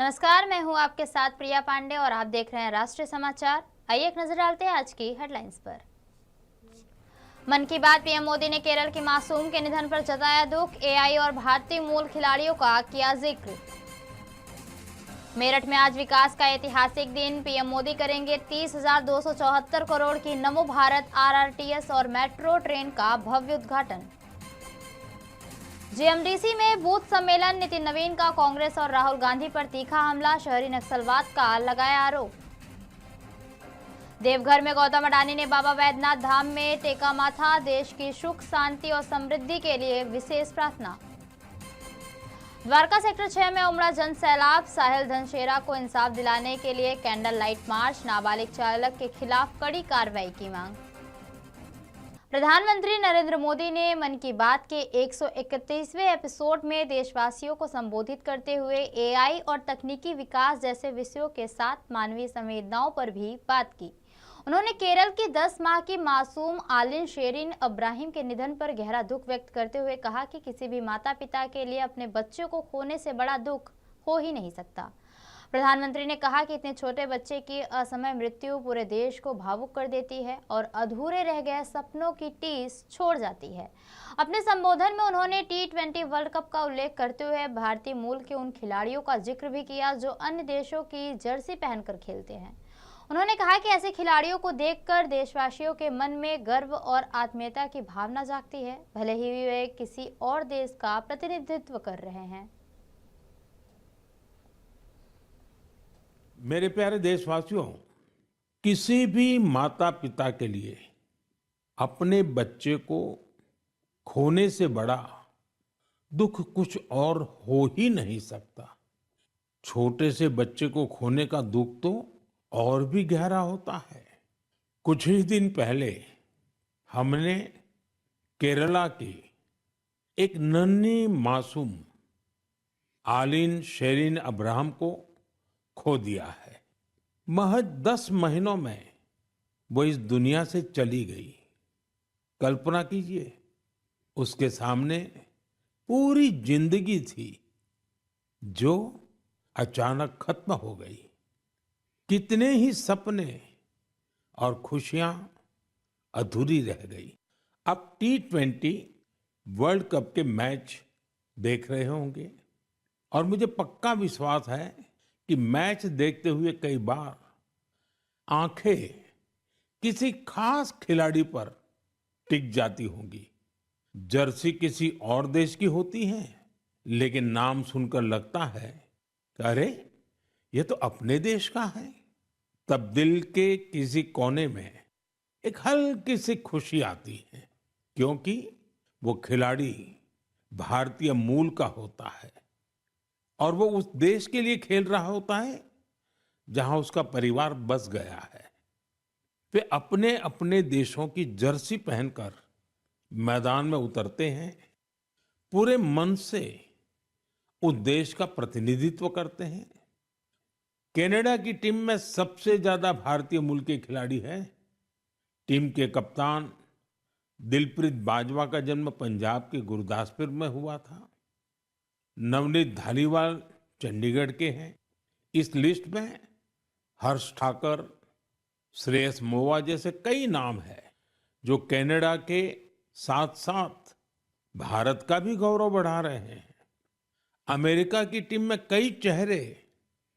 नमस्कार, मैं हूं आपके साथ प्रिया पांडे और आप देख रहे हैं राष्ट्रीय समाचार। आइए एक नजर डालते हैं आज की हेडलाइंस पर। मन की बात पीएम मोदी ने केरल की मासूम के निधन पर जताया दुख, एआई और भारतीय मूल खिलाड़ियों का किया जिक्र। मेरठ में आज विकास का ऐतिहासिक दिन, पीएम मोदी करेंगे 30,274 करोड़ की नमो भारत आरआरटीएस और मेट्रो ट्रेन का भव्य उद्घाटन। जेएमडीसी में बूथ सम्मेलन, नितिन नवीन का कांग्रेस और राहुल गांधी पर तीखा हमला, शहरी नक्सलवाद का लगाया आरोप। देवघर में गौतम अडानी ने बाबा वैद्यनाथ धाम में टेका माथा, देश की सुख शांति और समृद्धि के लिए विशेष प्रार्थना। द्वारका सेक्टर 6 में उमड़ा जन सैलाब, साहिल धनशेरा को इंसाफ दिलाने के लिए कैंडल लाइट मार्च, नाबालिग चालक के खिलाफ कड़ी कार्रवाई की मांग। प्रधानमंत्री नरेंद्र मोदी ने मन की बात के 131वें एपिसोड में देशवासियों को संबोधित करते हुए एआई और तकनीकी विकास जैसे विषयों के साथ मानवीय संवेदनाओं पर भी बात की। उन्होंने केरल की 10 माह की मासूम आलिन शेरिन इब्राहिम के निधन पर गहरा दुख व्यक्त करते हुए कहा कि किसी भी माता पिता के लिए अपने बच्चे को खोने से बड़ा दुख हो ही नहीं सकता। प्रधानमंत्री ने कहा कि इतने छोटे बच्चे की असमय मृत्यु पूरे देश को भावुक कर देती है और अधूरे रह गए सपनों की टीस छोड़ जाती है। अपने संबोधन में उन्होंने T20 वर्ल्ड कप का उल्लेख करते हुए भारतीय मूल के उन खिलाड़ियों का जिक्र भी किया जो अन्य देशों की जर्सी पहनकर खेलते हैं। उन्होंने कहा कि ऐसे खिलाड़ियों को देखकर देशवासियों के मन में गर्व और आत्मीयता की भावना जागती है, भले ही वे किसी और देश का प्रतिनिधित्व कर रहे हैं। मेरे प्यारे देशवासियों, किसी भी माता पिता के लिए अपने बच्चे को खोने से बड़ा दुख कुछ और हो ही नहीं सकता। छोटे से बच्चे को खोने का दुख तो और भी गहरा होता है। कुछ ही दिन पहले हमने केरला की एक नन्ही मासूम आलिन शेरिन अब्राहम को खो दिया है। महज 10 महीनों में वो इस दुनिया से चली गई। कल्पना कीजिए, उसके सामने पूरी जिंदगी थी जो अचानक खत्म हो गई। कितने ही सपने और खुशियां अधूरी रह गई। अब T20 वर्ल्ड कप के मैच देख रहे होंगे और मुझे पक्का विश्वास है कि मैच देखते हुए कई बार आंखें किसी खास खिलाड़ी पर टिक जाती होंगी। जर्सी किसी और देश की होती है, लेकिन नाम सुनकर लगता है कि अरे, ये तो अपने देश का है। तब दिल के किसी कोने में एक हल्की सी खुशी आती है, क्योंकि वो खिलाड़ी भारतीय मूल का होता है और वो उस देश के लिए खेल रहा होता है जहां उसका परिवार बस गया है। वे अपने अपने देशों की जर्सी पहनकर मैदान में उतरते हैं, पूरे मन से उस देश का प्रतिनिधित्व करते हैं। कनाडा की टीम में सबसे ज्यादा भारतीय मूल के खिलाड़ी हैं। टीम के कप्तान दिलप्रीत बाजवा का जन्म पंजाब के गुरदासपुर में हुआ था। नवनीत धालीवाल चंडीगढ़ के हैं। इस लिस्ट में हर्ष ठाकर, श्रेयस मोवा जैसे कई नाम हैं जो कनाडा के साथ साथ भारत का भी गौरव बढ़ा रहे हैं। अमेरिका की टीम में कई चेहरे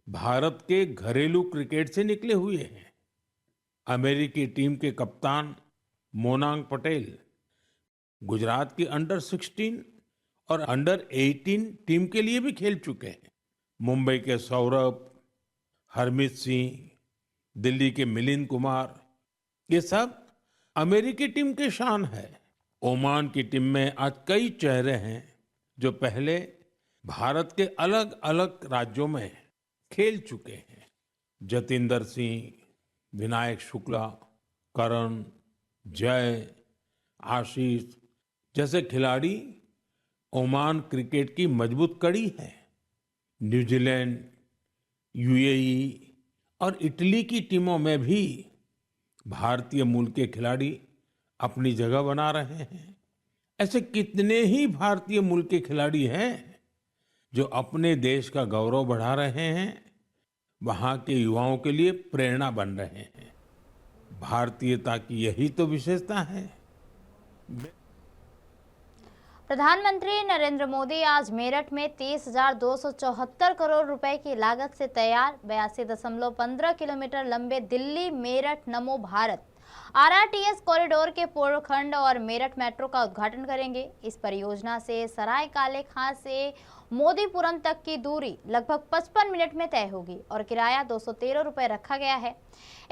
भारत के घरेलू क्रिकेट से निकले हुए हैं। अमेरिकी टीम के कप्तान मोनांग पटेल गुजरात की अंडर-16 और अंडर-18 टीम के लिए भी खेल चुके हैं। मुंबई के सौरभ, हरमीत सिंह, दिल्ली के मिलिंद कुमार, ये सब अमेरिकी टीम के शान है। ओमान की टीम में आज कई चेहरे हैं जो पहले भारत के अलग अलग राज्यों में खेल चुके हैं। जतिंदर सिंह, विनायक शुक्ला, करण, जय, आशीष जैसे खिलाड़ी ओमान क्रिकेट की मजबूत कड़ी है। न्यूजीलैंड, यूएई और इटली की टीमों में भी भारतीय मूल के खिलाड़ी अपनी जगह बना रहे हैं। ऐसे कितने ही भारतीय मूल के खिलाड़ी हैं जो अपने देश का गौरव बढ़ा रहे हैं, वहाँ के युवाओं के लिए प्रेरणा बन रहे हैं। भारतीयता की यही तो विशेषता है। प्रधानमंत्री नरेंद्र मोदी आज मेरठ में 30,274 करोड़ रुपए की लागत से तैयार 82.15 किलोमीटर लंबे दिल्ली मेरठ नमो भारत आरआरटीएस कॉरिडोर के पूर्व खंड और मेरठ मेट्रो का उद्घाटन करेंगे। इस परियोजना से सराय काले खां से मोदीपुरम तक की दूरी लगभग 55 मिनट में तय होगी और किराया 213 रुपए रखा गया है।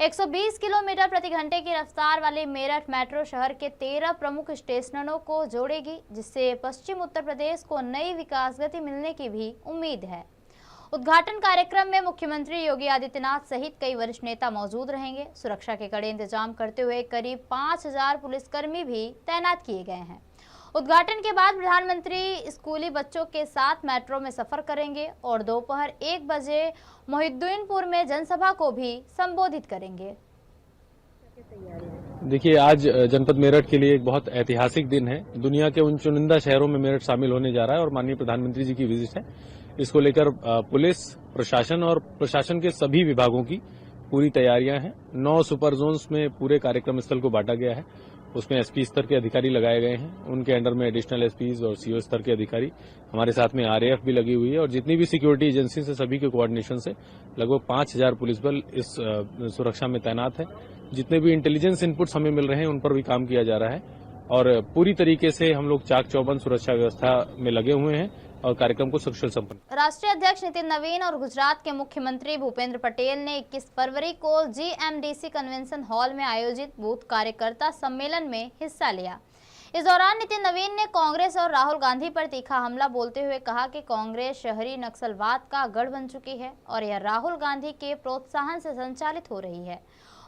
120 किलोमीटर प्रति घंटे की रफ्तार वाली मेरठ मेट्रो शहर के 13 प्रमुख स्टेशनों को जोड़ेगी, जिससे पश्चिम उत्तर प्रदेश को नई विकास गति मिलने की भी उम्मीद है। उद्घाटन कार्यक्रम में मुख्यमंत्री योगी आदित्यनाथ सहित कई वरिष्ठ नेता मौजूद रहेंगे। सुरक्षा के कड़े इंतजाम करते हुए करीब 5,000 पुलिसकर्मी भी तैनात किए गए हैं। उद्घाटन के बाद प्रधानमंत्री स्कूली बच्चों के साथ मेट्रो में सफर करेंगे और दोपहर 1 बजे मोहिउद्दीनपुर में जनसभा को भी संबोधित करेंगे। देखिए, आज जनपद मेरठ के लिए एक बहुत ऐतिहासिक दिन है। दुनिया के उन चुनिंदा शहरों में मेरठ शामिल होने जा रहा है और माननीय प्रधानमंत्री जी की विजिट है। इसको लेकर पुलिस प्रशासन और प्रशासन के सभी विभागों की पूरी तैयारियां हैं। 9 सुपर जोन्स में पूरे कार्यक्रम स्थल को बांटा गया है। उसमें एसपी स्तर के अधिकारी लगाए गए हैं, उनके अंडर में एडिशनल एसपीज और सीओ स्तर के अधिकारी, हमारे साथ में आरएएफ भी लगी हुई है और जितनी भी सिक्योरिटी एजेंसी से सभी के कोऑर्डिनेशन से लगभग 5,000 पुलिस बल इस सुरक्षा में तैनात है। जितने भी इंटेलिजेंस इनपुट्स हमें मिल रहे हैं उन पर भी काम किया जा रहा है और पूरी तरीके से हम लोग चाक चौबंद सुरक्षा व्यवस्था में लगे हुए हैं और कार्यक्रम को सकुशल संपन्न। राष्ट्रीय अध्यक्ष नितिन नवीन और गुजरात के मुख्यमंत्री भूपेंद्र पटेल ने 21 फरवरी को जीएमडीसी कन्वेंशन हॉल में आयोजित बूथ कार्यकर्ता सम्मेलन में हिस्सा लिया। इस दौरान नितिन नवीन ने कांग्रेस और राहुल गांधी पर तीखा हमला बोलते हुए कहा कि कांग्रेस शहरी नक्सलवाद का गढ़ बन चुकी है और यह राहुल गांधी के प्रोत्साहन से संचालित हो रही है।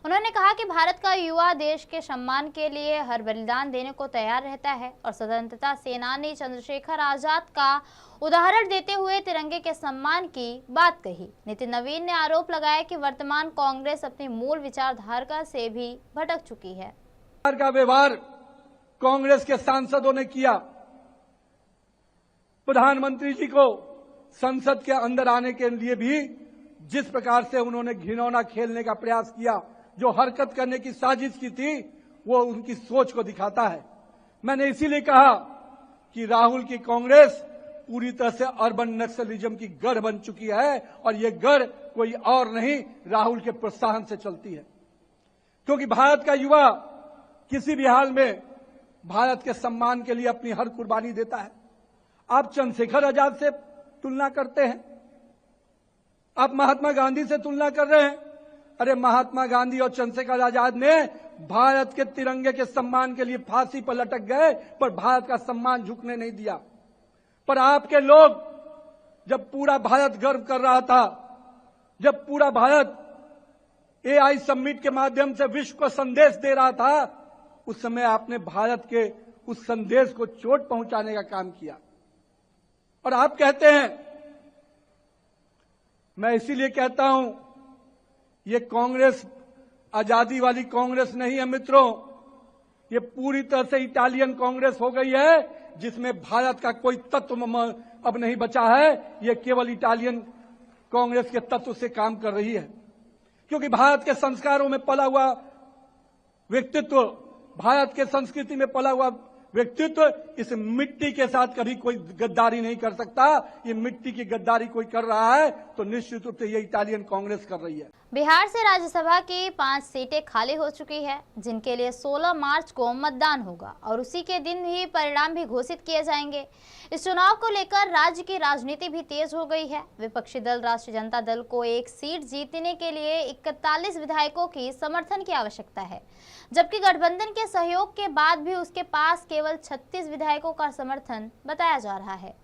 उन्होंने कहा कि भारत का युवा देश के सम्मान के लिए हर बलिदान देने को तैयार रहता है और स्वतंत्रता सेनानी चंद्रशेखर आजाद का उदाहरण देते हुए तिरंगे के सम्मान की बात कही। नितिन नवीन ने आरोप लगाया कि वर्तमान कांग्रेस अपनी मूल विचारधारा से भी भटक चुकी है। का व्यवहार कांग्रेस के सांसदों ने किया। प्रधानमंत्री जी को संसद के अंदर आने के लिए भी जिस प्रकार से उन्होंने घिनौना खेलने का प्रयास किया, जो हरकत करने की साजिश की थी, वो उनकी सोच को दिखाता है। मैंने इसीलिए कहा कि राहुल की कांग्रेस पूरी तरह से अर्बन नक्सलिज्म की गढ़ बन चुकी है और ये गढ़ कोई और नहीं, राहुल के प्रोत्साहन से चलती है। क्योंकि भारत का युवा किसी भी हाल में भारत के सम्मान के लिए अपनी हर कुर्बानी देता है। आप चंद्रशेखर आजाद से तुलना करते हैं, आप महात्मा गांधी से तुलना कर रहे हैं। अरे महात्मा गांधी और चंद्रशेखर आजाद ने भारत के तिरंगे के सम्मान के लिए फांसी पर लटक गए, पर भारत का सम्मान झुकने नहीं दिया। पर आपके लोग, जब पूरा भारत गर्व कर रहा था, जब पूरा भारत एआई समिट के माध्यम से विश्व को संदेश दे रहा था, उस समय आपने भारत के उस संदेश को चोट पहुंचाने का काम किया। और आप कहते हैं, मैं इसीलिए कहता हूं, ये कांग्रेस आजादी वाली कांग्रेस नहीं है मित्रों, ये पूरी तरह से इटालियन कांग्रेस हो गई है, जिसमें भारत का कोई तत्व अब नहीं बचा है। ये केवल इटालियन कांग्रेस के तत्व से काम कर रही है, क्योंकि भारत के संस्कारों में पला हुआ व्यक्तित्व, भारत के संस्कृति में पला हुआ व्यक्तित्व इस मिट्टी के साथ कभी कोई गद्दारी नहीं कर सकता। ये मिट्टी की गद्दारी कोई कर रहा है तो निश्चित रूप से ये इटालियन कांग्रेस कर रही है। बिहार से राज्यसभा की 5 सीटें खाली हो चुकी है, जिनके लिए 16 मार्च को मतदान होगा और उसी के दिन ही परिणाम भी घोषित किए जाएंगे। इस चुनाव को लेकर राज्य की राजनीति भी तेज हो गई है। विपक्षी दल राष्ट्रीय जनता दल को एक सीट जीतने के लिए 41 विधायकों की समर्थन की आवश्यकता है, जबकि गठबंधन के सहयोग के बाद भी उसके पास केवल 36 विधायकों का समर्थन बताया जा रहा है।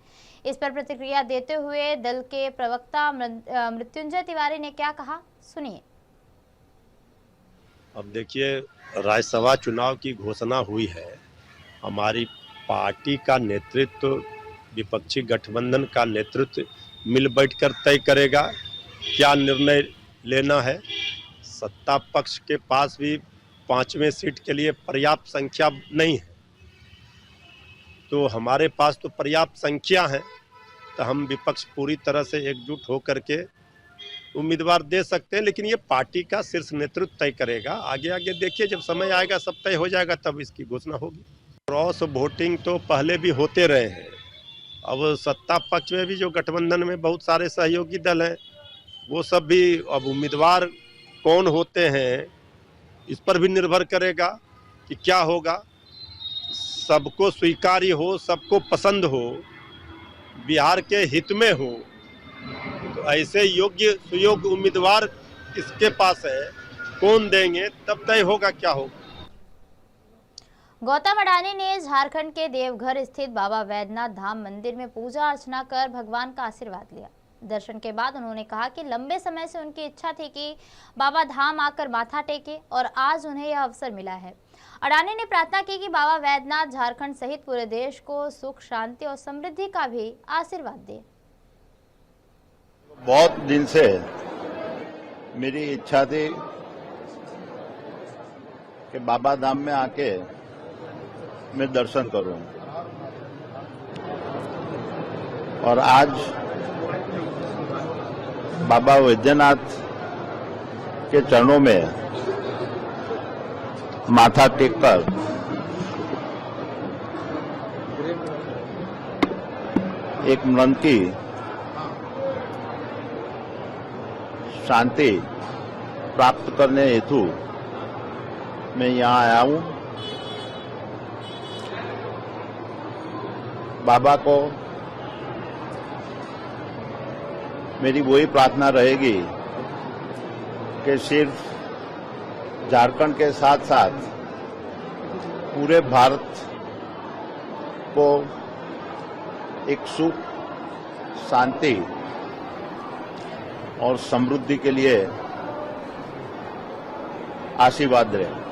इस पर प्रतिक्रिया देते हुए दल के प्रवक्ता मृत्युंजय तिवारी ने क्या कहा, सुनिए। अब देखिए, राज्यसभा चुनाव की घोषणा हुई है। हमारी पार्टी का नेतृत्व, विपक्षी गठबंधन का नेतृत्व मिल बैठकर तय करेगा क्या निर्णय लेना है। सत्ता पक्ष के पास भी 5वें सीट के लिए पर्याप्त संख्या नहीं है, तो हमारे पास तो पर्याप्त संख्या है, तो हम विपक्ष पूरी तरह से एकजुट होकर के उम्मीदवार दे सकते हैं, लेकिन ये पार्टी का शीर्ष नेतृत्व तय करेगा। आगे आगे देखिए, जब समय आएगा सब तय हो जाएगा, तब इसकी घोषणा होगी। क्रॉस वोटिंग तो पहले भी होते रहे हैं। अब सत्ता पक्ष में भी जो गठबंधन में बहुत सारे सहयोगी दल हैं, वो सब भी अब उम्मीदवार कौन होते हैं इस पर भी निर्भर करेगा कि क्या होगा। सबको स्वीकार्य हो, सबको पसंद हो, बिहार के हित में हो, तो ऐसे योग्य सुयोग्य उम्मीदवार किसके पास है, कौन देंगे, तब तय होगा क्या होगा। गौतम अडानी ने झारखंड के देवघर स्थित बाबा वैद्यनाथ धाम मंदिर में पूजा अर्चना कर भगवान का आशीर्वाद लिया। दर्शन के बाद उन्होंने कहा कि लंबे समय से उनकी इच्छा थी कि बाबा धाम आकर माथा टेके और आज उन्हें यह अवसर मिला है। अडानी ने प्रार्थना की कि बाबा वैद्यनाथ झारखंड सहित पूरे देश को सुख, शांति और समृद्धि का भी आशीर्वाद दे। बहुत दिन से मेरी इच्छा थी कि बाबा धाम में आके मैं दर्शन करूं, और आज बाबा वैद्यनाथ के चरणों में माथा टेककर एक मन की शांति प्राप्त करने हेतु मैं यहाँ आया हूँ। बाबा को मेरी वही प्रार्थना रहेगी कि सिर्फ झारखंड के साथ साथ पूरे भारत को एक सुख, शांति और समृद्धि के लिए आशीर्वाद दें।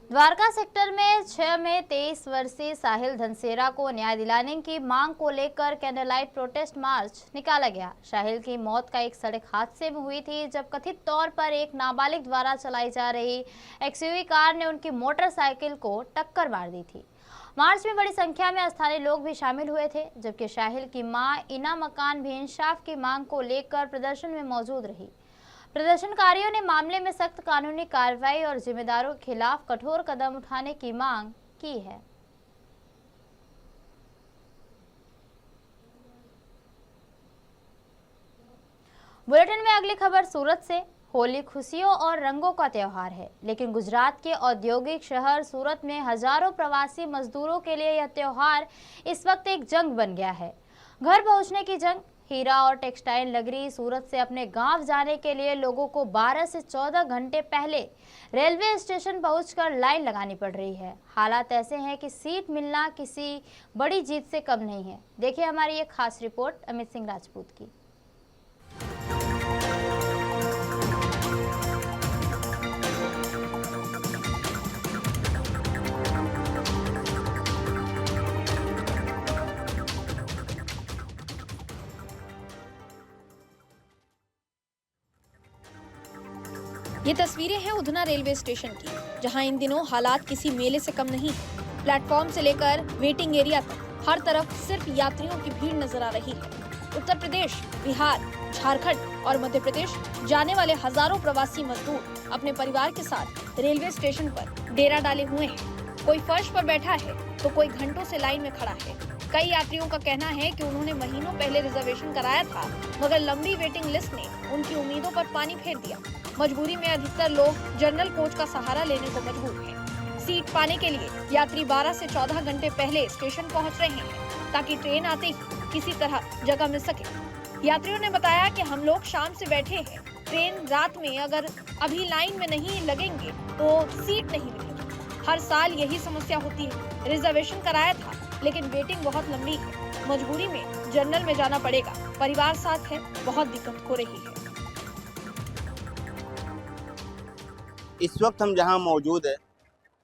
द्वारका सेक्टर में 6 में 23 वर्षीय साहिल धनसेरा को न्याय दिलाने की मांग को लेकर कैंडललाइट प्रोटेस्ट मार्च निकाला गया। साहिल की मौत का एक सड़क हादसे में हुई थी, जब कथित तौर पर एक नाबालिग द्वारा चलाई जा रही एक्सयूवी कार ने उनकी मोटरसाइकिल को टक्कर मार दी थी। मार्च में बड़ी संख्या में स्थानीय लोग भी शामिल हुए थे, जबकि साहिल की मां इना मकान भी इंसाफ की मांग को लेकर प्रदर्शन में मौजूद रही। प्रदर्शनकारियों ने मामले में सख्त कानूनी कार्रवाई और जिम्मेदारों के खिलाफ कठोर कदम उठाने की मांग की है। बुलेटिन में अगली खबर सूरत से। होली खुशियों और रंगों का त्योहार है, लेकिन गुजरात के औद्योगिक शहर सूरत में हजारों प्रवासी मजदूरों के लिए यह त्योहार इस वक्त एक जंग बन गया है। घर पहुंचने की जंग। हीरा और टेक्सटाइल नगरी सूरत से अपने गांव जाने के लिए लोगों को 12 से 14 घंटे पहले रेलवे स्टेशन पहुंचकर लाइन लगानी पड़ रही है। हालात ऐसे हैं कि सीट मिलना किसी बड़ी जीत से कम नहीं है। देखिए हमारी ये खास रिपोर्ट अमित सिंह राजपूत की। ये तस्वीरें हैं उधना रेलवे स्टेशन की, जहां इन दिनों हालात किसी मेले से कम नहीं है। प्लेटफॉर्म से लेकर वेटिंग एरिया तक हर तरफ सिर्फ यात्रियों की भीड़ नजर आ रही है। उत्तर प्रदेश, बिहार, झारखंड और मध्य प्रदेश जाने वाले हजारों प्रवासी मजदूर अपने परिवार के साथ रेलवे स्टेशन पर डेरा डाले हुए हैं। कोई फर्श पर बैठा है तो कोई घंटों से लाइन में खड़ा है। कई यात्रियों का कहना है कि उन्होंने महीनों पहले रिजर्वेशन कराया था, मगर लंबी वेटिंग लिस्ट ने उनकी उम्मीदों पर पानी फेर दिया। मजबूरी में अधिकतर लोग जनरल कोच का सहारा लेने को मजबूर हैं। सीट पाने के लिए यात्री 12 से 14 घंटे पहले स्टेशन पहुंच रहे हैं, ताकि ट्रेन आते ही किसी तरह जगह मिल सके। यात्रियों ने बताया कि हम लोग शाम से बैठे हैं, ट्रेन रात में अगर अभी लाइन में नहीं लगेंगे तो सीट नहीं मिलेगी। हर साल यही समस्या होती है। रिजर्वेशन कराया था, लेकिन वेटिंग बहुत लंबी है। मजबूरी में जनरल में जाना पड़ेगा। परिवार साथ है, बहुत दिक्कत हो रही है। इस वक्त हम जहां मौजूद है,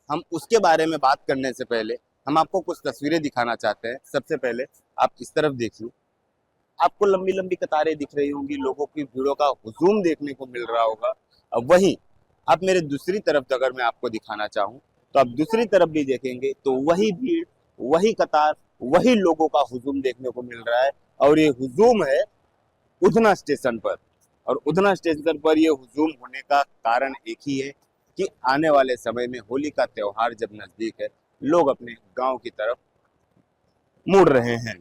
हम उसके बारे में बात करने से पहले हम आपको कुछ तस्वीरें दिखाना चाहते हैं। सबसे पहले आप इस तरफ देखिए, आपको लंबी लंबी कतारें दिख रही होंगी, लोगों की भीड़ों का हुजूम देखने को मिल रहा होगा। अब वहीं आप मेरे दूसरी तरफ अगर मैं आपको दिखाना चाहूँ तो आप दूसरी तरफ भी देखेंगे तो वही भीड़, वही कतार वही लोगों का हुजूम देखने को मिल रहा है। और ये हुजूम है उधना स्टेशन पर, और उधना स्टेशन पर ये हुजूम होने का कारण एक ही है कि आने वाले समय में होली का त्योहार जब नजदीक है, लोग अपने गांव की तरफ मुड़ रहे हैं।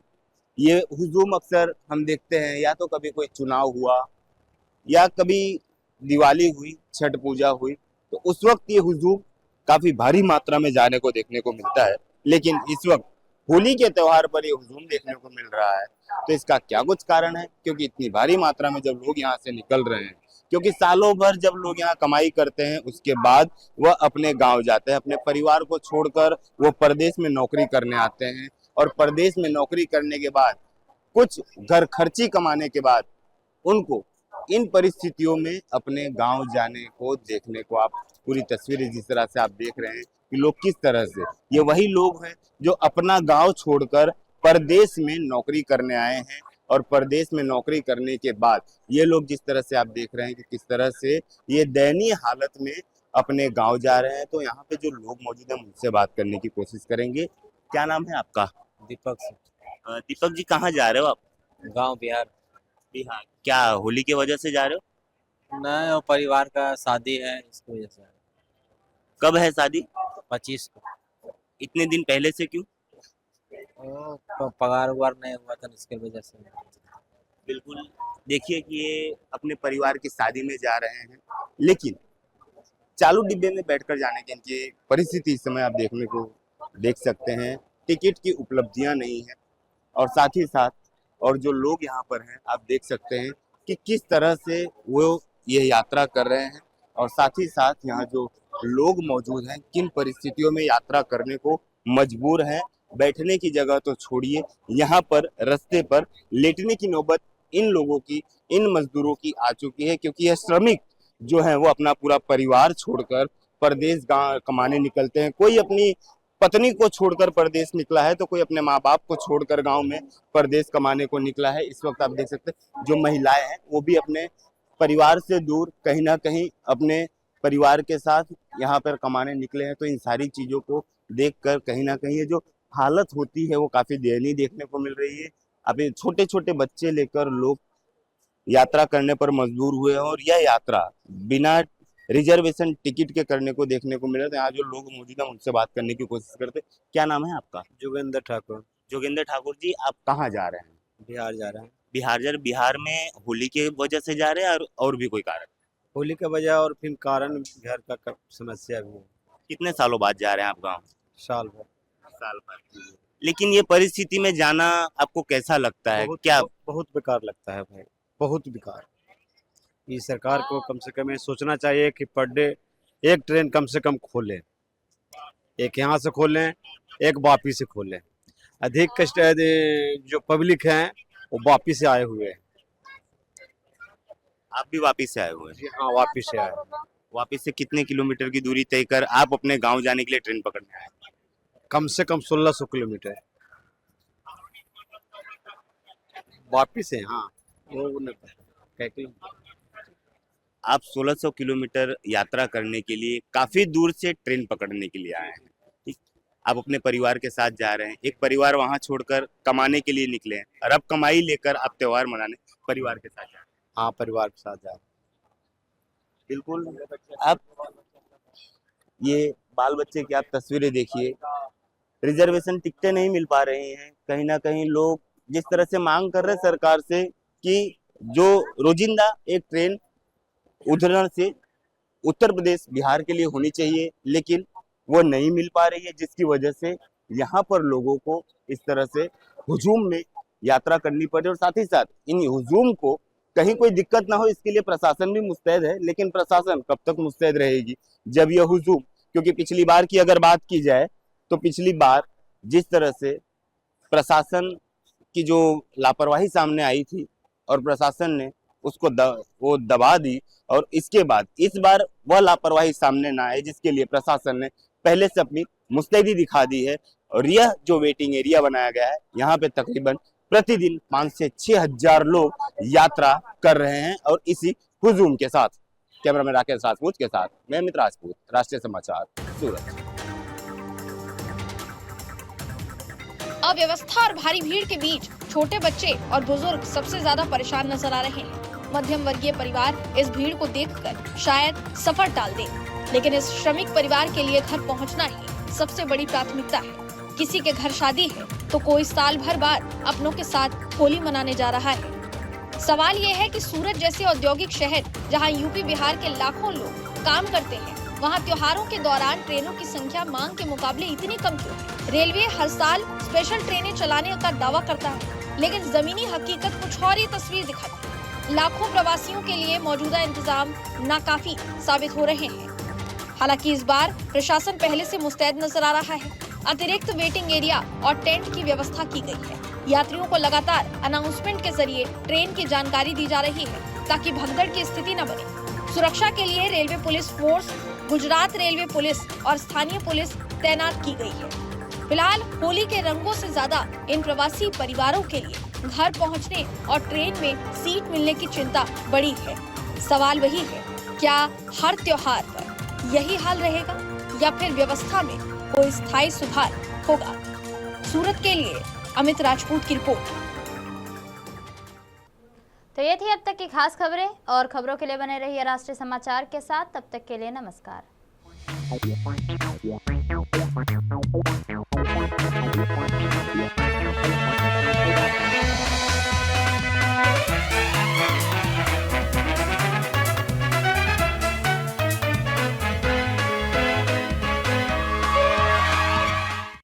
ये हुजूम अक्सर हम देखते हैं, या तो कभी कोई चुनाव हुआ या कभी दिवाली हुई, छठ पूजा हुई, तो उस वक्त ये हुजूम काफी भारी मात्रा में जाने को देखने को मिलता है। लेकिन इस वक्त होली के त्योहार पर ये हुजूम देखने को मिल रहा है, तो इसका क्या कुछ कारण है? क्योंकि इतनी भारी मात्रा में जब लोग यहाँ से निकल रहे हैं, क्योंकि सालों भर जब लोग यहाँ कमाई करते हैं उसके बाद वह अपने गांव जाते हैं, अपने परिवार को छोड़कर वो परदेश में नौकरी करने आते हैं, और परदेश में नौकरी करने के बाद कुछ घर खर्ची कमाने के बाद उनको इन परिस्थितियों में अपने गांव जाने को देखने को, आप पूरी तस्वीरें जिस तरह से आप देख रहे हैं कि लोग किस तरह से, ये वही लोग हैं जो अपना गांव छोड़कर परदेश में नौकरी करने आए हैं, और परदेश में नौकरी करने के बाद ये लोग जिस तरह से आप देख रहे हैं कि किस तरह से ये दयनीय हालत में अपने गांव जा रहे हैं। तो यहाँ पे जो लोग मौजूद हैं उनसे बात करने की कोशिश करेंगे। क्या नाम है आपका? दीपक से। दीपक जी, कहाँ जा रहे हो आप? गांव बिहार। बिहार। क्या होली की वजह से जा रहे हो? नहीं, वो परिवार का शादी है, इसकी वजह से। कब है शादी? 25 को। इतने दिन पहले से क्यों? पगार उगार नहीं हुआ था, इसके वजह से। बिल्कुल, देखिए कि ये अपने परिवार की शादी में जा रहे हैं, लेकिन चालू डिब्बे में बैठकर जाने की इनकी परिस्थिति इस समय आप देखने को देख सकते हैं। टिकट की उपलब्धियां नहीं है, और साथ ही साथ और जो लोग यहाँ पर हैं आप देख सकते हैं कि किस तरह से वो ये यात्रा कर रहे हैं, और साथ ही साथ यहाँ जो लोग मौजूद हैं किन परिस्थितियों में यात्रा करने को मजबूर हैं। बैठने की जगह तो छोड़िए, यहाँ पर रास्ते पर लेटने की नौबत इन लोगों की, इन मजदूरों की आ चुकी है, क्योंकि यह श्रमिक जो है वो अपना पूरा परिवार छोड़कर परदेश गांव कमाने निकलते हैं। कोई अपनी पत्नी को छोड़कर परदेश निकला है, तो कोई अपने माँ बाप को छोड़कर गांव में परदेश कमाने को निकला है। इस वक्त आप देख सकते हैं जो महिलाएं हैं वो भी अपने परिवार से दूर कहीं ना कहीं अपने परिवार के साथ यहाँ पर कमाने निकले हैं। तो इन सारी चीजों को देखकर कहीं ना कहीं ये जो हालत होती है वो काफी दयनीय देखने को मिल रही है। अभी छोटे छोटे बच्चे लेकर लोग यात्रा करने पर मजबूर हुए हैं, और यह यात्रा बिना रिजर्वेशन टिकट के करने को देखने को मिला। तो यहाँ जो लोग मौजूद हैं उनसे बात करने की कोशिश करते। क्या नाम है आपका? जोगेंद्र ठाकुर। जोगेंद्र ठाकुर जी, आप कहाँ जा रहे हैं? बिहार जा रहे हैं। बिहार जा रहे? बिहार में होली के वजह से जा रहे हैं और भी कोई कारण? होली का वजह और फिर कारण घर का समस्या भी है। कितने सालों बाद जा रहे हैं आप गाँव? साल भर। साल भर। लेकिन ये परिस्थिति में जाना आपको कैसा लगता है? क्या बहुत बेकार लगता है भाई, बहुत बेकार। ये सरकार को कम से कम ये सोचना चाहिए कि पर डे एक ट्रेन कम से कम खोलें, एक यहाँ से खोलें, एक वापी से खोलें। अधिक कष्ट जो पब्लिक हैं वो वापी से आए हुए हैं। आप भी वापी से आए हुए हैं? जी हाँ, वापी से आए। वापी से कितने किलोमीटर की दूरी तय कर आप अपने गांव जाने के लिए ट्रेन पकड़ने आए? कम से कम 1600 किलोमीटर वापी से। हाँ, वो आप 1600 किलोमीटर यात्रा करने के लिए काफी दूर से ट्रेन पकड़ने के लिए आए हैं। ठीक, आप अपने परिवार के साथ जा रहे हैं। एक परिवार वहां छोड़कर कमाने के लिए निकले हैं, और अब कमाई लेकर आप त्योहार मनाने परिवार के साथ जा रहे हैं। हाँ, परिवार के साथ जा रहे हैं। बिल्कुल, आप ये बाल बच्चे की आप तस्वीरें देखिए, रिजर्वेशन टिकटें नहीं मिल पा रही हैं। कहीं ना कहीं लोग जिस तरह से मांग कर रहे हैं सरकार से कि जो रोजिंदा एक ट्रेन उधर से उत्तर प्रदेश बिहार के लिए होनी चाहिए, लेकिन वो नहीं मिल पा रही है, जिसकी वजह से यहाँ पर लोगों को इस तरह से हुजूम में यात्रा करनी पड़े। और साथ ही साथ इन हुजूम को कहीं कोई दिक्कत ना हो इसके लिए प्रशासन भी मुस्तैद है, लेकिन प्रशासन कब तक मुस्तैद रहेगी जब यह हुजूम, क्योंकि पिछली बार की अगर बात की जाए तो पिछली बार जिस तरह से प्रशासन की जो लापरवाही सामने आई थी और प्रशासन ने उसको वो दबा दी, और इसके बाद इस बार वह लापरवाही सामने ना आए जिसके लिए प्रशासन ने पहले से अपनी मुस्तैदी दिखा दी है। और यह जो वेटिंग एरिया बनाया गया है, यहाँ पे तकरीबन प्रतिदिन 5 से 6 हजार लोग यात्रा कर रहे हैं। और इसी हुजूम के साथ कैमरामैन राकेश राजपूत के साथ मैं अमित राजपूत, राष्ट्रीय समाचार, सूरत। अव्यवस्था और भारी भीड़ के बीच छोटे बच्चे और बुजुर्ग सबसे ज्यादा परेशान नजर आ रहे हैं। मध्यम वर्गीय परिवार इस भीड़ को देखकर शायद सफर टाल दे, लेकिन इस श्रमिक परिवार के लिए घर पहुंचना ही सबसे बड़ी प्राथमिकता है। किसी के घर शादी है तो कोई साल भर बाद अपनों के साथ होली मनाने जा रहा है। सवाल ये है कि सूरत जैसे औद्योगिक शहर जहां यूपी बिहार के लाखों लोग काम करते हैं, वहां त्योहारों के दौरान ट्रेनों की संख्या मांग के मुकाबले इतनी कम क्यों है? रेलवे हर साल स्पेशल ट्रेनें चलाने का दावा करता है, लेकिन जमीनी हकीकत कुछ और ही तस्वीर दिखाती है। लाखों प्रवासियों के लिए मौजूदा इंतजाम नाकाफी साबित हो रहे हैं। हालांकि इस बार प्रशासन पहले से मुस्तैद नजर आ रहा है। अतिरिक्त वेटिंग एरिया और टेंट की व्यवस्था की गई है। यात्रियों को लगातार अनाउंसमेंट के जरिए ट्रेन की जानकारी दी जा रही है ताकि भगदड़ की स्थिति न बने। सुरक्षा के लिए railway police force, Gujarat railway police और स्थानीय पुलिस तैनात की गई है। फिलहाल होली के रंगों से ज्यादा इन प्रवासी परिवारों के लिए घर पहुंचने और ट्रेन में सीट मिलने की चिंता बड़ी है। सवाल वही है, क्या हर त्योहार पर यही हाल रहेगा या फिर व्यवस्था में कोई स्थायी सुधार होगा? सूरत के लिए अमित राजपूत की रिपोर्ट। तो ये थी अब तक की खास खबरें, और खबरों के लिए बने रहिए राष्ट्रीय समाचार के साथ। तब तक के लिए नमस्कार।